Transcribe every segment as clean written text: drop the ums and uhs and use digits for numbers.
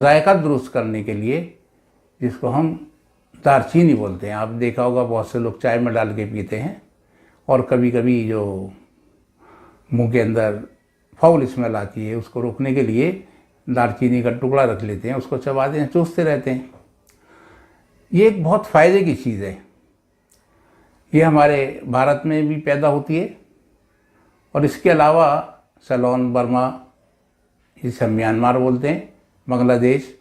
जायका दुरुस्त करने के लिए, जिसको हम दालचीनी बोलते हैं। आप देखा होगा बहुत से लोग चाय में डाल के पीते हैं, और कभी कभी जो मुंह के अंदर फाउल स्मेल आती है उसको रोकने के लिए दालचीनी का टुकड़ा रख लेते हैं, उसको चबाते हैं, चूसते रहते हैं। ये एक बहुत फ़ायदे की चीज़ है। ये हमारे भारत में भी पैदा होती है, और इसके अलावा सेलोन, बर्मा, जिसे हम म्यांमार बोलते हैं, बांग्लादेश,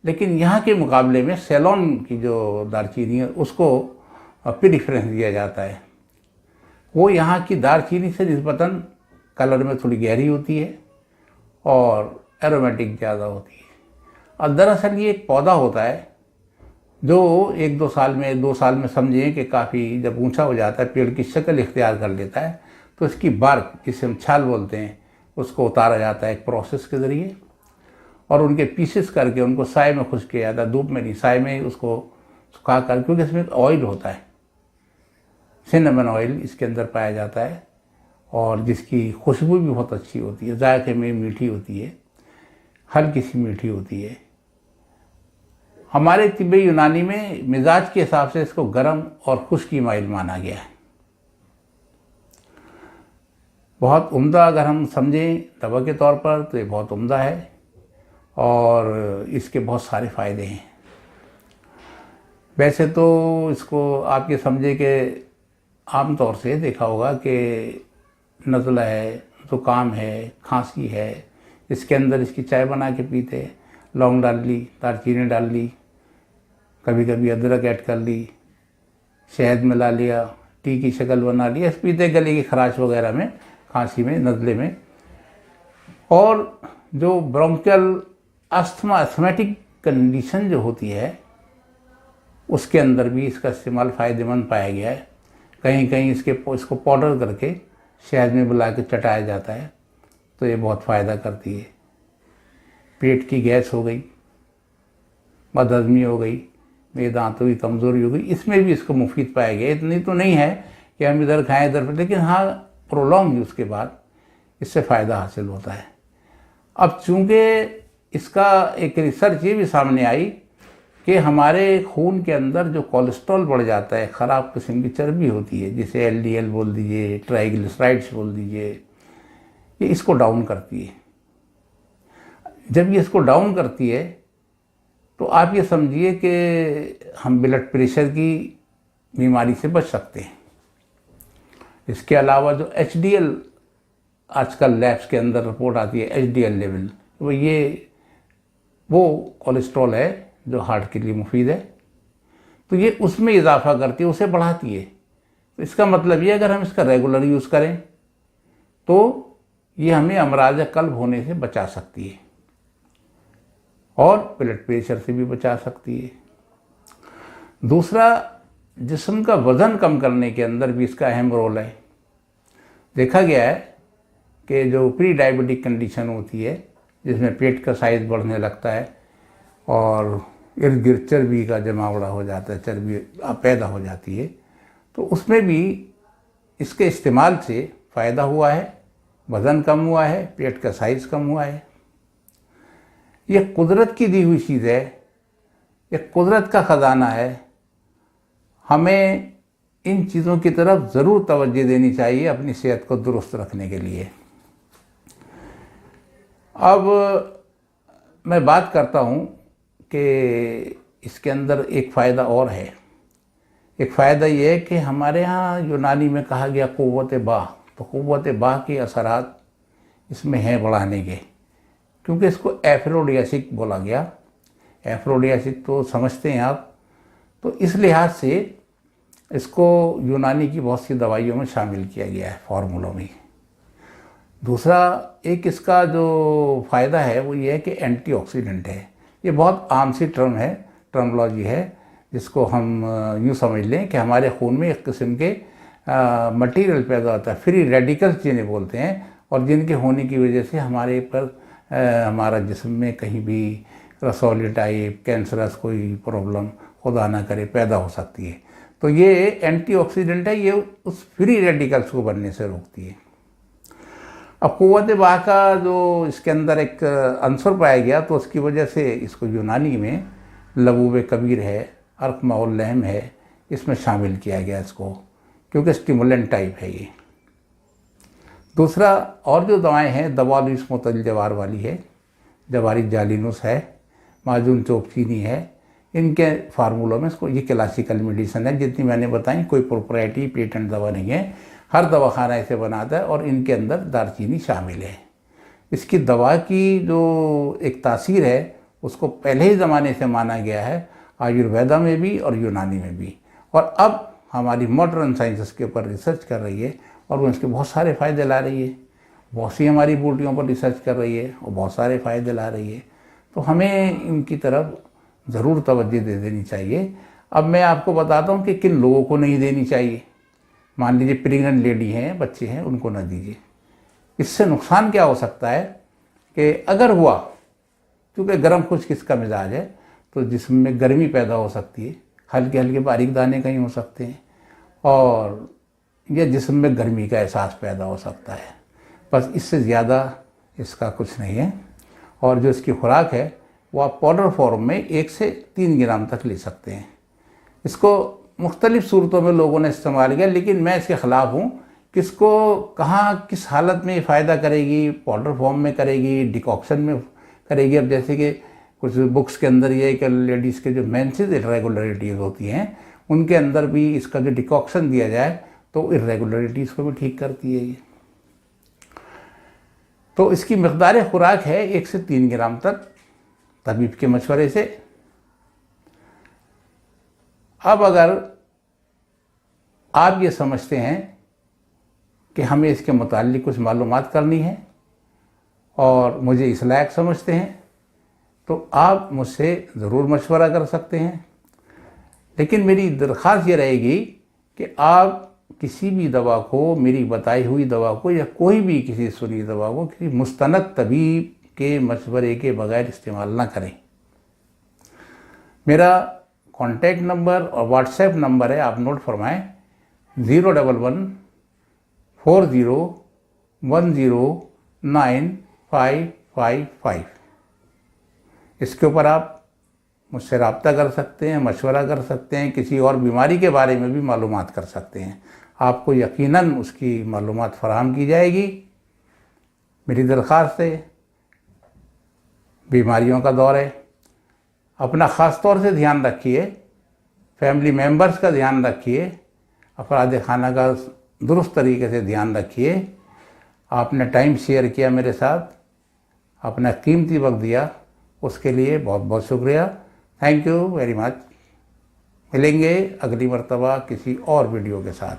लेकिन यहाँ के मुकाबले में सेलोन की जो दालचीनी है उसको प्रेफरेंस दिया जाता है। वो यहाँ की दालचीनी से निस्बतन कलर में थोड़ी गहरी होती है और एरोमेटिक ज़्यादा होती है। और दरअसल ये एक पौधा होता है जो 1-2 साल में, 2 साल में समझें कि काफ़ी जब ऊंचा हो जाता है, पेड़ की शक्ल इख्तियार कर लेता है, तो इसकी बार्क, जिसे हम छाल बोलते हैं, उसको उतारा जाता है एक प्रोसेस के ज़रिए, और उनके पीसेस करके उनको साए में खुश्क किया जाता है। धूप में नहीं, साए में उसको सुखा कर, क्योंकि इसमें ऑयल होता है, सिनेमन ऑयल इसके अंदर पाया जाता है, और जिसकी खुशबू भी बहुत अच्छी होती है, जायके में मीठी होती है, हल्की सी मीठी होती है। हमारे तिब्बी यूनानी में मिजाज के हिसाब से इसको गर्म और खुश्की माइल माना गया है। बहुत उम्दा अगर हम समझें दवा के तौर पर तो ये बहुत उम्दा है, और इसके बहुत सारे फ़ायदे हैं। वैसे तो इसको आप ये समझे कि आम तौर से देखा होगा कि नज़ला है, ज़ुकाम है, खांसी है, इसके अंदर इसकी चाय बना के पीते हैं। लौंग डाल ली, दालचीनी डाल ली, कभी कभी अदरक ऐड कर ली, शहद मिला लिया, टी की शक्ल बना ली, ऐसे पीते गले की खराश वगैरह में, खांसी में, नज़ले में। और जो ब्रोंकियल अस्थमा, एस्थमेटिक कंडीशन जो होती है, उसके अंदर भी इसका इस्तेमाल फ़ायदेमंद पाया गया है। कहीं कहीं इसको पाउडर करके शहद में मिला के चटाया जाता है, तो ये बहुत फ़ायदा करती है। पेट की गैस हो गई, बदहज़मी हो गई, मेरे दांतों की कमज़ोरी हो गई, इसमें भी इसको मुफीद पाया गया। इतनी तो नहीं है कि हम इधर खाएं इधर, लेकिन हाँ, प्रोलॉन्ग यूज़ के बाद इससे फ़ायदा हासिल होता है। अब चूँकि इसका एक रिसर्च ये भी सामने आई कि हमारे खून के अंदर जो कोलेस्ट्रॉल बढ़ जाता है, ख़राब किस्म की चर्बी होती है, जिसे एलडीएल बोल दीजिए, ट्राइग्लिसराइड्स बोल दीजिए, ये इसको डाउन करती है। जब ये इसको डाउन करती है तो आप ये समझिए कि हम ब्लड प्रेशर की बीमारी से बच सकते हैं। इसके अलावा जो एचडीएल आजकल लैब्स के अंदर रिपोर्ट आती है, एचडीएल लेवल, वो कोलेस्ट्रॉल है जो हार्ट के लिए मुफीद है, तो ये उसमें इजाफा करती है, उसे बढ़ाती है। तो इसका मतलब ये, अगर हम इसका रेगुलर यूज़ करें तो ये हमें अमराज कल्ब होने से बचा सकती है, और ब्लड प्रेशर से भी बचा सकती है। दूसरा, जिस्म का वज़न कम करने के अंदर भी इसका अहम रोल है। देखा गया है कि जो प्री डायबिटिक कंडीशन होती है, जिसमें पेट का साइज़ बढ़ने लगता है और इर्द गिर्द चर्बी का जमावड़ा हो जाता है, चर्बी पैदा हो जाती है, तो उसमें भी इसके इस्तेमाल से फ़ायदा हुआ है, वज़न कम हुआ है, पेट का साइज़ कम हुआ है। ये कुदरत की दी हुई चीज़ है, ये कुदरत का ख़जाना है। हमें इन चीज़ों की तरफ ज़रूर तवज्जो देनी चाहिए अपनी सेहत को दुरुस्त रखने के लिए। अब मैं बात करता हूँ कि इसके अंदर एक फ़ायदा और है। एक फ़ायदा ये है कि हमारे यहाँ यूनानी में कहा गया क़ुव्वत बाह, तो क़ुव्वत बाह के असरात इसमें हैं बढ़ाने के, क्योंकि इसको एफ्रोडियासिक बोला गया। एफ्रोडियासिक तो समझते हैं आप, तो इस लिहाज से इसको यूनानी की बहुत सी दवाइयों में शामिल किया गया है, फार्मूलों में। दूसरा एक इसका जो फ़ायदा है वो ये है कि एंटीऑक्सीडेंट है। ये बहुत आम सी टर्म है, टर्मोलॉजी है, जिसको हम यूँ समझ लें कि हमारे खून में एक किस्म के मटेरियल पैदा होता है, फ्री रेडिकल्स जिन्हें बोलते हैं, और जिनके होने की वजह से हमारे पर हमारा जिस्म में कहीं भी रसौली टाइप, कैंसरस कोई प्रॉब्लम खुदा ना करे पैदा हो सकती है। तो ये एंटीऑक्सीडेंट है, ये उस फ्री रेडिकल्स को बनने से रोकती है। अब कुव्वत बा का जो इसके अंदर एक अंसर पाया गया तो उसकी वजह से इसको यूनानी में लबूब कबीर है, अर्कमाउल लहम है, इसमें शामिल किया गया इसको, क्योंकि स्टिमुलेंट टाइप है ये। दूसरा और जो दवाएं हैं, दवालुस मुतल जवार वाली है, जवारी जालिनुस है, माजून चोपचीनी है, इनके फार्मूलों में इसको, ये क्लासिकल मेडिसिन है जितनी मैंने बताई, कोई प्रोप्राइटरी पेटेंट दवा नहीं है, हर दवाखाना इसे बनाता है और इनके अंदर दालचीनी शामिल है। इसकी दवा की जो एक तासीर है उसको पहले ही ज़माने से माना गया है, आयुर्वेदा में भी और यूनानी में भी, और अब हमारी मॉडर्न साइंस इसके ऊपर रिसर्च कर रही है और वो इसके बहुत सारे फ़ायदे ला रही है। बहुत सी हमारी बूटियों पर रिसर्च कर रही है और बहुत सारे फ़ायदे ला रही है, तो हमें इनकी तरफ ज़रूर तवज्जो दे देनी चाहिए। अब मैं आपको बताता हूँ कि किन लोगों को नहीं देनी चाहिए। मान लीजिए प्रेग्नेंट लेडी हैं, बच्चे हैं, उनको ना दीजिए। इससे नुकसान क्या हो सकता है कि अगर हुआ, क्योंकि गर्म खुश्क इसका मिजाज है, तो जिस्म में गर्मी पैदा हो सकती है, हल्के हल्के बारीक दाने कहीं हो सकते हैं, और यह जिस्म में गर्मी का एहसास पैदा हो सकता है। बस इससे ज़्यादा इसका कुछ नहीं है। और जो इसकी खुराक है वो आप पाउडर फॉर्म में 1 से 3 ग्राम तक ले सकते हैं। इसको मुख्तलिफ़ सूरतों में लोगों ने इस्तेमाल किया, लेकिन मैं इसके ख़िलाफ़ हूँ। किसको कहाँ किस हालत में फ़ायदा करेगी, पाउडर फॉर्म में करेगी, डिकॉक्शन में करेगी। अब जैसे कि कुछ बुक्स के अंदर ये है कि लेडीज़ के जो मेंसेस इरेगुलरिटीज़ होती हैं, उनके अंदर भी इसका जो डिकॉक्शन दिया जाए तो इरेगुलरिटीज़ को भी ठीक करती है ये। तो इसकी मकदार खुराक है 1 से 3 ग्राम तक, तबीब के मशवरे से। अब अगर आप ये समझते हैं कि हमें इसके मुताल्लिक़ कुछ मालूमात करनी है और मुझे इस लायक समझते हैं, तो आप मुझसे ज़रूर मशवरा कर सकते हैं। लेकिन मेरी दरख्वास्त ये रहेगी कि आप किसी भी दवा को, मेरी बताई हुई दवा को या कोई भी किसी सुनी दवा को किसी मुस्तनद तबीब के मशवरे के बगैर इस्तेमाल ना करें। मेरा कॉन्टैक्ट नंबर और व्हाट्सएप नंबर है, आप नोट फरमाएँ, 01140109555। इसके ऊपर आप मुझसे रब्ता कर सकते हैं, मशवरा कर सकते हैं, किसी और बीमारी के बारे में भी मालूमात कर सकते हैं। आपको यकीनन उसकी मालूमात फराहम की जाएगी। मेरी दरख्वास्त है, बीमारियों का दौर है, अपना ख़ास तौर से ध्यान रखिए, फैमिली मेम्बर्स का ध्यान रखिए, अफराद खाना का दुरुस्त तरीके से ध्यान रखिए। आपने टाइम शेयर किया मेरे साथ, अपना कीमती वक्त दिया, उसके लिए बहुत बहुत शुक्रिया। Thank you very much. मिलेंगे अगली मर्तबा किसी और वीडियो के साथ।